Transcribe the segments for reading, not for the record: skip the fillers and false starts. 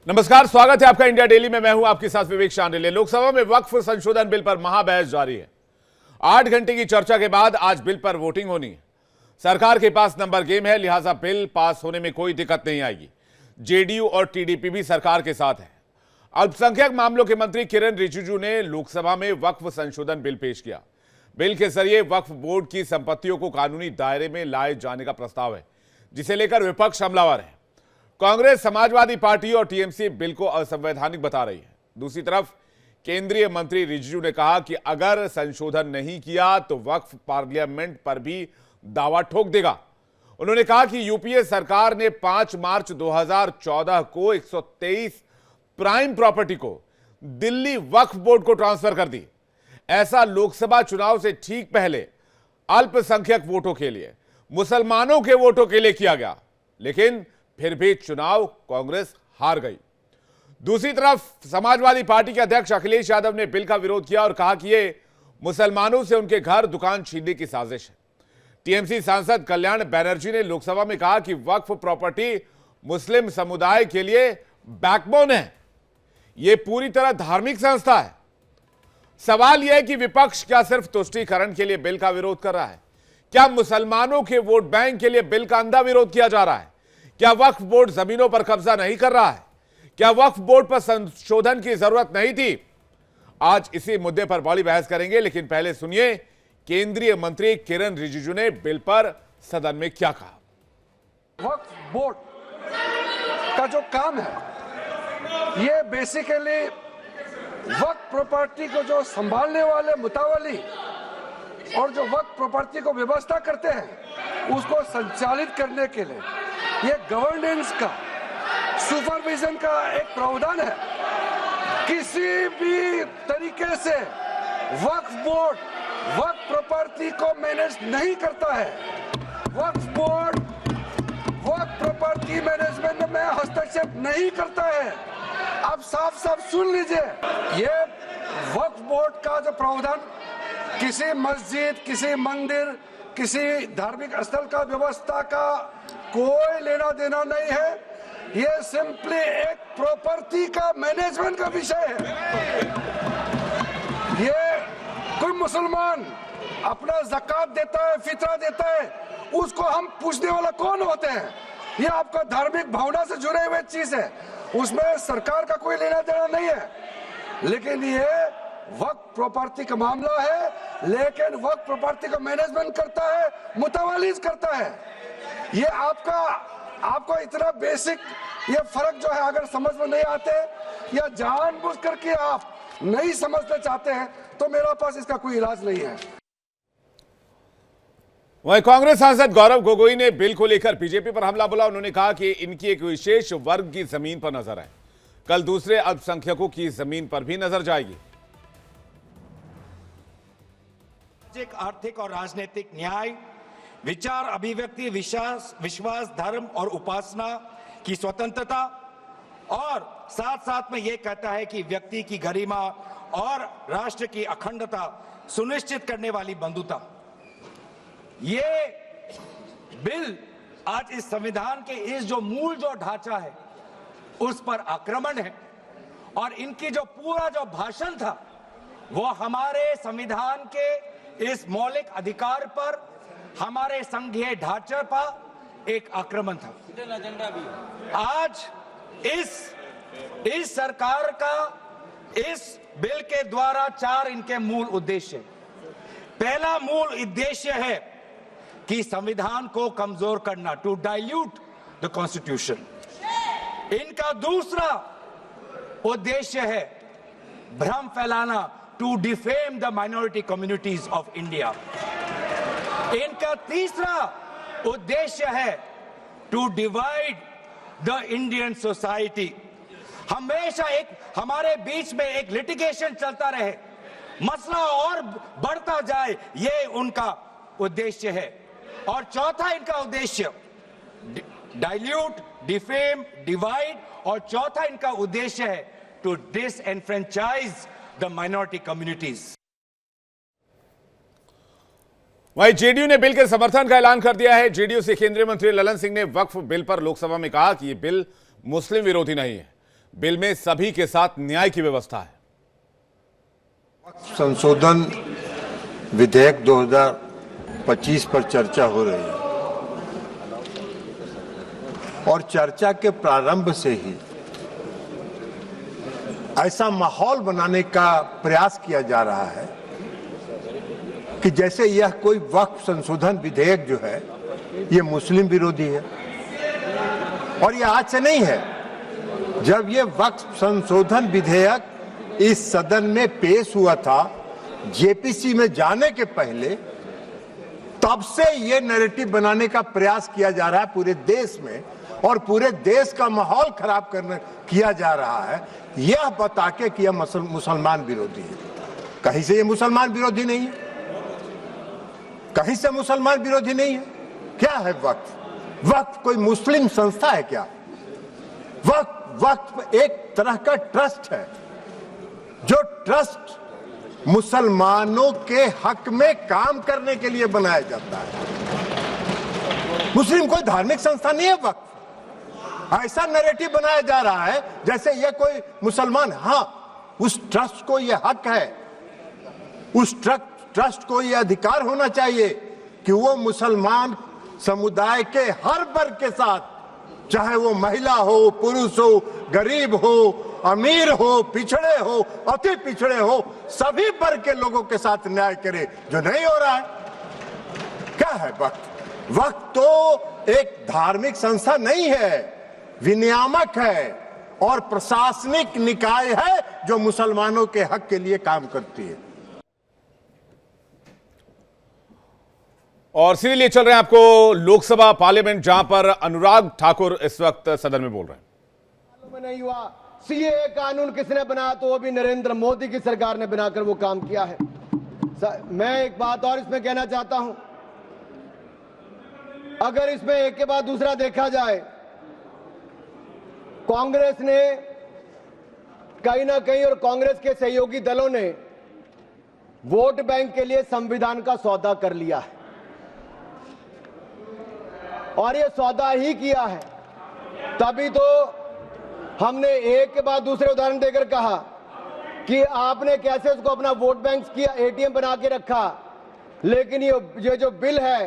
नमस्कार, स्वागत है आपका इंडिया डेली में। मैं हूं आपके साथ विवेक शांडिल्य। लोकसभा में वक्फ संशोधन बिल पर महाबहस जारी है। 8 घंटे की चर्चा के बाद आज बिल पर वोटिंग होनी है। सरकार के पास नंबर गेम है, लिहाजा बिल पास होने में कोई दिक्कत नहीं आएगी। जेडीयू और टीडीपी भी सरकार के साथ है। अल्पसंख्यक मामलों के मंत्री किरेन रिजिजू ने लोकसभा में वक्फ संशोधन बिल पेश किया। बिल के जरिए वक्फ बोर्ड की संपत्तियों को कानूनी दायरे में लाए जाने का प्रस्ताव है, जिसे लेकर विपक्ष हमलावर है। कांग्रेस, समाजवादी पार्टी और टीएमसी बिल को असंवैधानिक बता रही है। दूसरी तरफ केंद्रीय मंत्री रिजिजू ने कहा कि अगर संशोधन नहीं किया तो वक्फ पार्लियामेंट पर भी दावा ठोक देगा। उन्होंने कहा कि यूपीए सरकार ने 5 मार्च 2014 को 123 प्राइम प्रॉपर्टी को दिल्ली वक्फ बोर्ड को ट्रांसफर कर दी। ऐसा लोकसभा चुनाव से ठीक पहले अल्पसंख्यक वोटों के लिए, मुसलमानों के वोटों के लिए किया गया, लेकिन फिर भी चुनाव कांग्रेस हार गई। दूसरी तरफ समाजवादी पार्टी के अध्यक्ष अखिलेश यादव ने बिल का विरोध किया और कहा कि यह मुसलमानों से उनके घर दुकान छीनने की साजिश है। टीएमसी सांसद कल्याण बनर्जी ने लोकसभा में कहा कि वक्फ प्रॉपर्टी मुस्लिम समुदाय के लिए बैकबोन है, यह पूरी तरह धार्मिक संस्था है। सवाल यह है कि विपक्ष क्या सिर्फ तुष्टीकरण के लिए बिल का विरोध कर रहा है? क्या मुसलमानों के वोट बैंक के लिए बिल का अंधा विरोध किया जा रहा है? क्या वक्फ बोर्ड जमीनों पर कब्जा नहीं कर रहा है? क्या वक्फ बोर्ड पर संशोधन की जरूरत नहीं थी? आज इसी मुद्दे पर बड़ी बहस करेंगे, लेकिन पहले सुनिए केंद्रीय मंत्री किरेन रिजिजू ने बिल पर सदन में क्या कहा। वक्फ बोर्ड का जो काम है, ये बेसिकली वक्फ प्रॉपर्टी को जो संभालने वाले मुतावली और जो वक्फ प्रॉपर्टी को व्यवस्था करते हैं, उसको संचालित करने के लिए ये गवर्नेंस का, सुपरविजन का एक प्रावधान है। किसी भी तरीके से वक्फ बोर्ड वक्फ प्रॉपर्टी को मैनेज नहीं करता है। वक्फ बोर्ड वक्फ प्रॉपर्टी मैनेजमेंट में हस्तक्षेप नहीं करता है। आप साफ साफ सुन लीजिए, ये वक्फ बोर्ड का जो प्रावधान किसी मस्जिद, किसी मंदिर, किसी धार्मिक स्थल का व्यवस्था का कोई लेना देना नहीं है। ये सिंपली एक प्रॉपर्टी का मैनेजमेंट का विषय है। ये कोई मुसलमान अपना ज़कात देता है, फितरा देता है, उसको हम पूछने वाला कौन होते हैं? ये आपका धार्मिक भावना से जुड़े हुए चीज है, उसमें सरकार का कोई लेना देना नहीं है। लेकिन ये वक्फ प्रॉपर्टी का मामला है, लेकिन वक्फ प्रॉपर्टी का मैनेजमेंट करता है, मुतवल्लिज करता है। ये आपको इतना बेसिक ये फर्क जो है, अगर समझ में नहीं आते या जानबूझ करके आप नहीं समझना चाहते हैं, तो मेरे पास इसका कोई इलाज नहीं है। वहीं कांग्रेस सांसद गौरव गोगोई ने बिल को लेकर बीजेपी पर हमला बोला। उन्होंने कहा कि इनकी एक विशेष वर्ग की जमीन पर नजर है, कल दूसरे अल्पसंख्यकों की जमीन पर भी नजर जाएगी। आर्थिक और राजनीतिक न्याय, विचार अभिव्यक्ति, विश्वास, धर्म और उपासना की स्वतंत्रता, और साथ साथ में यह कहता है कि व्यक्ति की गरिमा और राष्ट्र की अखंडता सुनिश्चित करने वाली बंधुता। ये बिल आज इस संविधान के इस जो मूल जो ढांचा है उस पर आक्रमण है, और इनकी जो पूरा जो भाषण था वो हमारे संविधान के इस मौलिक अधिकार पर, हमारे संघीय ढांचे पर एक आक्रमण था। आज इस सरकार का इस बिल के द्वारा 4 इनके मूल उद्देश्य। पहला मूल उद्देश्य है कि संविधान को कमजोर करना, टू डाइल्यूट द कॉन्स्टिट्यूशन। इनका दूसरा उद्देश्य है भ्रम फैलाना, to defame the minority communities of India. इनका तीसरा उद्देश्य है to divide the Indian society. हमेशा हमारे बीच में एक लिटिगेशन चलता रहे, मसला और बढ़ता जाए, ये उनका उद्देश्य है। और चौथा इनका उद्देश्य डाइल्यूट, डिफेम, डिवाइड, और चौथा इनका उद्देश्य है to disenfranchise the minority communities. वहीं जेडीयू ने बिल के समर्थन का ऐलान कर दिया है। जेडीयू से केंद्रीय मंत्री ललन सिंह ने वक्फ बिल पर लोकसभा में कहा कि यह बिल मुस्लिम विरोधी नहीं है, बिल में सभी के साथ न्याय की व्यवस्था है। संशोधन विधेयक 2025 पर चर्चा हो रही है और चर्चा के प्रारंभ से ही ऐसा माहौल बनाने का प्रयास किया जा रहा है कि जैसे यह कोई वक्फ संशोधन विधेयक जो है ये मुस्लिम विरोधी है। और यह आज से नहीं है, जब यह वक्फ संशोधन विधेयक इस सदन में पेश हुआ था जेपीसी में जाने के पहले, तब से यह नैरेटिव बनाने का प्रयास किया जा रहा है पूरे देश में और पूरे देश का माहौल खराब करने किया जा रहा है यह बता के कि यह मुसलमान विरोधी है। कहीं से यह मुसलमान विरोधी नहीं है, कहीं से मुसलमान विरोधी नहीं है। क्या है वक्फ? वक्फ कोई मुस्लिम संस्था है क्या? वक्फ एक तरह का ट्रस्ट है, जो ट्रस्ट मुसलमानों के हक में काम करने के लिए बनाया जाता है। मुस्लिम कोई धार्मिक संस्था नहीं है वक्फ। ऐसा नैरेटिव बनाया जा रहा है जैसे ये कोई मुसलमान, हाँ उस ट्रस्ट को ये हक है, उस ट्रस्ट को ये अधिकार होना चाहिए कि वो मुसलमान समुदाय के हर वर्ग के साथ, चाहे वो महिला हो, पुरुष हो, गरीब हो, अमीर हो, पिछड़े हो, अति पिछड़े हो, सभी वर्ग के लोगों के साथ न्याय करे, जो नहीं हो रहा है। क्या है वक्फ? वक्फ तो एक धार्मिक संस्था नहीं है, विनियामक है और प्रशासनिक निकाय है जो मुसलमानों के हक के लिए काम करती है। और सीधे लिए चल रहे हैं आपको लोकसभा पार्लियामेंट, जहां पर अनुराग ठाकुर इस वक्त सदन में बोल रहे हैं। में नहीं हुआ, सीएए कानून किसने बनाया? तो वो भी नरेंद्र मोदी की सरकार ने बनाकर वो काम किया है। मैं एक बात और इसमें कहना चाहता हूं, अगर इसमें एक के बाद दूसरा देखा जाए, कांग्रेस ने कहीं ना कहीं और कांग्रेस के सहयोगी दलों ने वोट बैंक के लिए संविधान का सौदा कर लिया है और ये सौदा ही किया है। तभी तो हमने एक के बाद दूसरे उदाहरण देकर कहा कि आपने कैसे उसको अपना वोट बैंक किया, एटीएम बना के रखा, लेकिन ये जो बिल है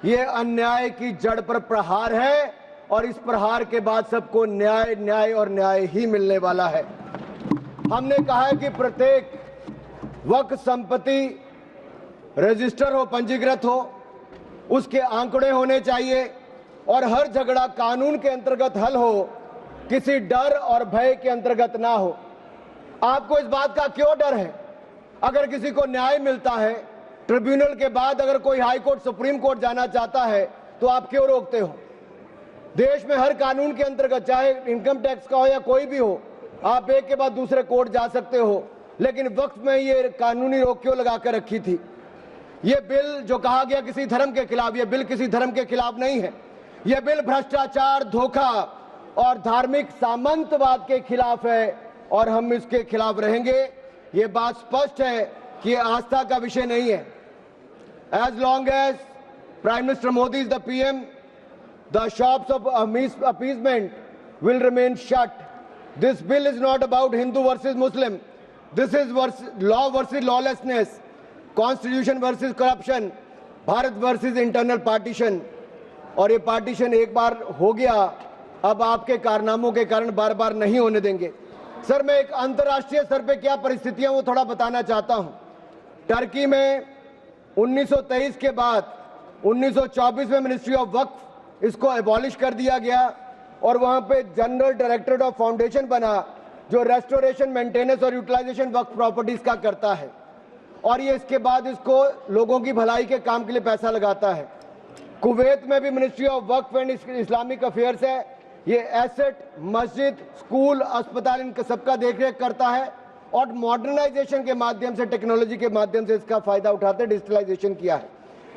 ये अन्याय की जड़ पर प्रहार है और इस प्रहार के बाद सबको न्याय न्याय और न्याय ही मिलने वाला है। हमने कहा है कि प्रत्येक वक्फ संपत्ति रजिस्टर हो, पंजीकृत हो, उसके आंकड़े होने चाहिए और हर झगड़ा कानून के अंतर्गत हल हो, किसी डर और भय के अंतर्गत ना हो। आपको इस बात का क्यों डर है? अगर किसी को न्याय मिलता है, ट्रिब्यूनल के बाद अगर कोई हाई कोर्ट, सुप्रीम कोर्ट जाना चाहता है तो आप क्यों रोकते हो? देश में हर कानून के अंतर्गत, चाहे इनकम टैक्स का हो या कोई भी हो, आप एक के बाद दूसरे कोर्ट जा सकते हो, लेकिन वक्फ में ये कानूनी रोक क्यों लगा कर रखी थी? ये बिल जो कहा गया किसी धर्म के खिलाफ, ये बिल किसी धर्म के खिलाफ नहीं है। यह बिल भ्रष्टाचार, धोखा और धार्मिक सामंतवाद के खिलाफ है और हम इसके खिलाफ रहेंगे। ये बात स्पष्ट है कि ये आस्था का विषय नहीं है। As long as Prime Minister Modi is the PM, the shops of appeasement will remain shut. This bill is not about Hindu versus Muslim. This is law versus lawlessness, constitution versus corruption, Bharat versus internal partition. और ये partition एक बार हो गया, अब आपके कारनामों के कारण बार बार नहीं होने देंगे। सर, मैं एक अंतर्राष्ट्रीय स्तर पे क्या परिस्थितियां वो थोड़ा बताना चाहता हूं। टर्की में 1923 के बाद 1924 में मिनिस्ट्री ऑफ वक्फ इसको एबॉलिश कर दिया गया और वहां पे जनरल डायरेक्टरेट ऑफ फाउंडेशन बना, जो रेस्टोरेशन, मेंटेनेंस और यूटिलाइजेशन वक्फ प्रॉपर्टीज का करता है और ये इसके बाद इसको लोगों की भलाई के काम के लिए पैसा लगाता है। कुवैत में भी ministry of Waqf and Islamic affairs है, ये एसेट, मस्जिद, स्कूल, अस्पताल, इनका सबका देखरेख करता है और मॉडर्नाइजेशन के माध्यम से, टेक्नोलॉजी के माध्यम से इसका फायदा उठाते डिजिटलाइजेशन किया है।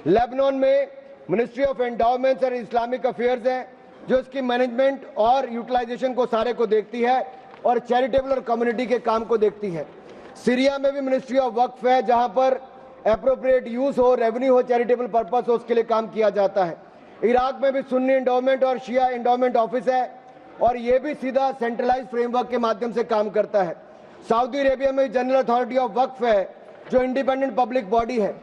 लेबनान में ministry of endowments and Islamic affairs है, जो इसकी मैनेजमेंट और यूटिलाइजेशन को सारे को देखती है और चैरिटेबल और कम्युनिटी के काम को देखती है। सीरिया में भी मिनिस्ट्री ऑफ वक्फ है, जहां पर एप्रोप्रिएट यूज हो, रेवेन्यू हो, चैरिटेबल पर्पस हो, उसके लिए काम किया जाता है। इराक में भी सुन्नी एंडोमेंट और शिया एंडोमेंट ऑफिस है और ये भी सीधा सेंट्रलाइज फ्रेमवर्क के माध्यम से काम करता है। सऊदी अरेबिया में जनरल अथॉरिटी ऑफ वक्फ है जो इंडिपेंडेंट पब्लिक बॉडी है।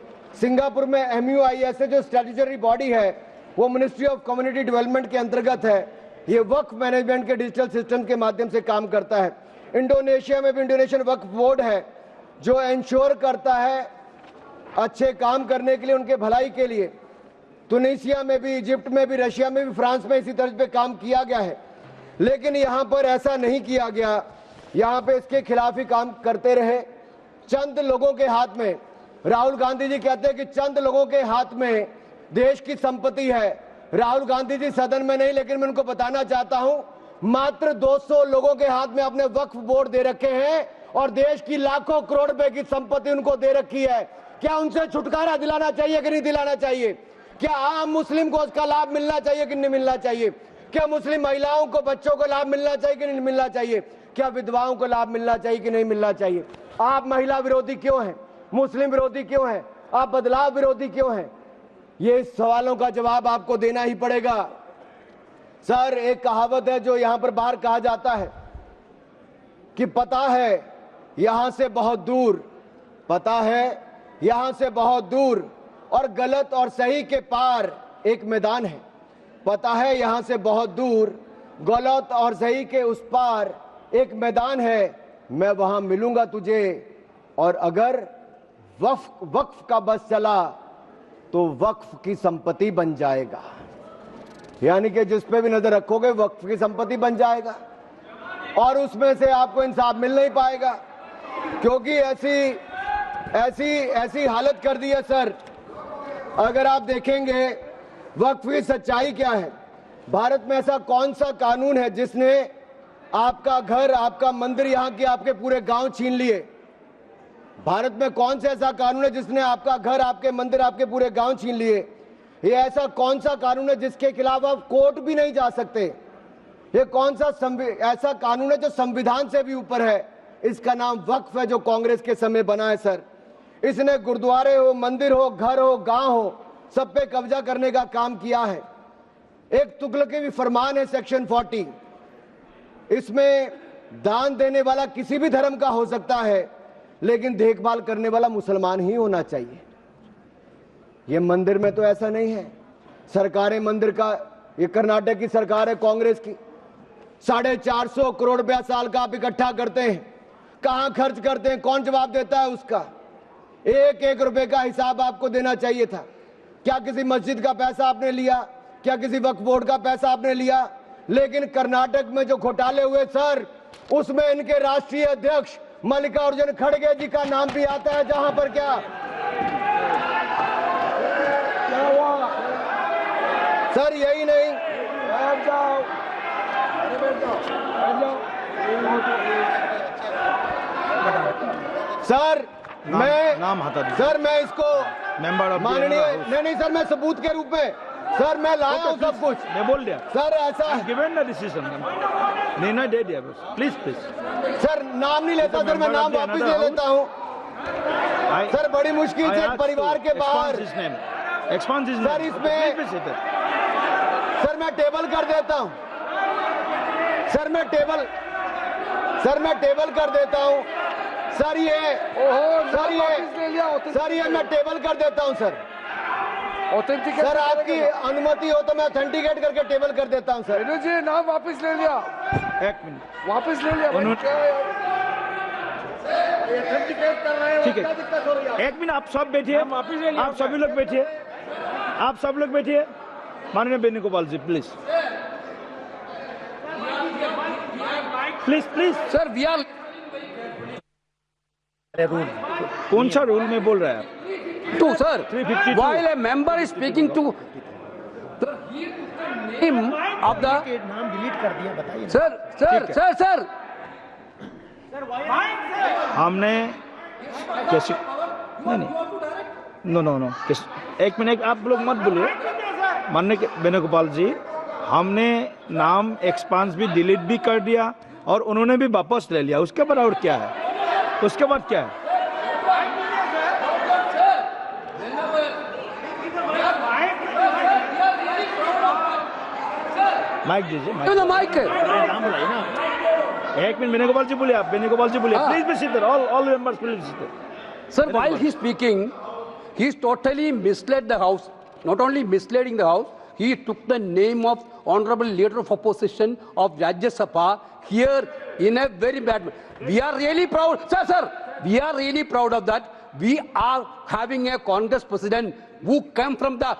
सिंगापुर में MUIS जो स्टैट्यूटरी बॉडी है वो मिनिस्ट्री ऑफ कम्युनिटी डेवलपमेंट के अंतर्गत है। ये वक्फ मैनेजमेंट के डिजिटल सिस्टम के माध्यम से काम करता है। इंडोनेशिया में भी इंडोनेशियन वक्फ बोर्ड है जो इंश्योर करता है अच्छे काम करने के लिए, उनके भलाई के लिए। तुनिसिया में भी, इजिप्ट में भी, रशिया में भी, फ्रांस में इसी तर्ज पे काम किया गया है। लेकिन यहाँ पर ऐसा नहीं किया गया, यहाँ पे इसके खिलाफ ही काम करते रहे। चंद लोगों के हाथ में, राहुल गांधी जी कहते हैं कि चंद लोगों के हाथ में देश की संपत्ति है। राहुल गांधी जी सदन में नहीं, लेकिन मैं उनको बताना चाहता हूं मात्र 200 लोगों के हाथ में अपने वक्फ बोर्ड दे रखे हैं और देश की लाखों करोड़ रुपए की संपत्ति उनको दे रखी है। क्या उनसे छुटकारा दिलाना चाहिए कि नहीं दिलाना चाहिए? क्या आम मुस्लिम को उसका लाभ मिलना चाहिए कि नहीं मिलना चाहिए? क्या मुस्लिम महिलाओं को, बच्चों को लाभ मिलना चाहिए कि नहीं मिलना चाहिए? क्या विधवाओं को लाभ मिलना चाहिए कि नहीं मिलना चाहिए? आप महिला विरोधी क्यों हैं? मुस्लिम विरोधी क्यों हैं? आप बदलाव विरोधी क्यों हैं? ये सवालों का जवाब आपको देना ही पड़ेगा। सर, एक कहावत है जो यहां पर बाहर कहा जाता है कि पता है यहां से बहुत दूर, पता है यहां से बहुत दूर और गलत और सही के पार एक मैदान है। पता है यहां से बहुत दूर, गलत और सही के उस पार एक मैदान है। मैं वहां मिलूंगा तुझे और अगर वक्फ का बस चला तो वक्फ की संपत्ति बन जाएगा। यानी कि जिस पे भी नजर रखोगे वक्फ की संपत्ति बन जाएगा और उसमें से आपको इंसाफ मिल नहीं पाएगा, क्योंकि ऐसी हालत कर दी है। सर, अगर आप देखेंगे वक्फ की सच्चाई क्या है, भारत में ऐसा कौन सा कानून है जिसने आपका घर, आपका मंदिर, यहाँ के आपके पूरे गांव छीन लिए? भारत में कौन सा ऐसा कानून है जिसने आपका घर, आपके मंदिर, आपके पूरे गांव छीन लिए? ये ऐसा कौन सा कानून है जिसके खिलाफ आप कोर्ट भी नहीं जा सकते? ये कौन सा ऐसा कानून है जो संविधान से भी ऊपर है? इसका नाम वक्फ है, जो कांग्रेस के समय बना है। सर, इसने गुरुद्वारे हो, मंदिर हो, घर हो, गांव हो, सब पे कब्जा करने का काम किया है। एक तुगलकी भी फरमान है सेक्शन 40, इसमें दान देने वाला किसी भी धर्म का हो सकता है, लेकिन देखभाल करने वाला मुसलमान ही होना चाहिए। ये मंदिर में तो ऐसा नहीं है। सरकारें मंदिर का, ये कर्नाटक की सरकार है कांग्रेस की, 450 करोड़ रुपया साल का आप इकट्ठा करते हैं, कहां खर्च करते हैं? कौन जवाब देता है उसका? एक एक रुपए का हिसाब आपको देना चाहिए था। क्या किसी मस्जिद का पैसा आपने लिया? क्या किसी वक्फ बोर्ड का पैसा आपने लिया? लेकिन कर्नाटक में जो घोटाले हुए सर, उसमें इनके राष्ट्रीय अध्यक्ष मल्लिकार्जुन खड़गे जी का नाम भी आता है। जहां पर क्या हुआ सर? यही नहीं, बैठ जाओ, सर, मैं इसको माननीय नहीं सर, मैं सबूत के रूप में सर मैं लाया हूं सब कुछ। मैं बोल दिया सर, ऐसा गिवन द डिसीजन निर्णय दे दिया बस। प्लीज सर, नाम नहीं लेता सर, मैं नाम वापस ले लेता हूं सर। बड़ी मुश्किल से परिवार के बाहर सर, इसमें सर मैं टेबल कर देता हूं सर, मैं टेबल कर देता हूं सर। ये मैं टेबल कर देता हूं सर। सर, आपकी अनुमति हो तो मैं ऑथेंटिकेट करके टेबल कर देता हूं सर। जी, नाम वापस ले लिया, 1 मिनट वापस ले लिया। ठीक है, 1 मिनट आप सब बैठिए, आप सभी लोग बैठिए, आप सब लोग बैठिए। माननीय Venugopal ji please please sir, we are rule कौन सा रूल में बोल रहा है? Two sir, 352 while a member is speaking to the name of the नाम डिलीट कर दिया, बताइए। सर हमने कैसे नहीं नो 1 मिनट आप लोग मत बोलिए। माननीय वेणुगोपाल जी, हमने नाम एक्सपांस भी डिलीट भी कर दिया और उन्होंने भी वापस ले लिया। उसके बाद और क्या है? उसके बाद क्या है? माइक दीजिए माइक नाम बुलाइए ना। एक मिनट वेणुगोपाल जी बोलिए, आप वेणुगोपाल जी बोलिए, please be sit there, all members please sit there. Sir, while he's speaking, he's totally misled the House. Not only misleading the House, he took the name of Honorable Leader of Opposition of Rajya Sabha here in a very bad way. We are really proud, sir, we are really proud of that. We are having a Congress president who came from the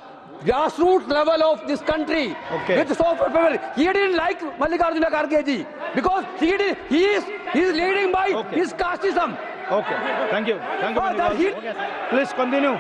grassroots level of this country. Okay. With soft people. He didn't like Mallikarjuna Kharge ji because he is leading by Okay. his casteism. Okay, thank you Oh, that he- please continue.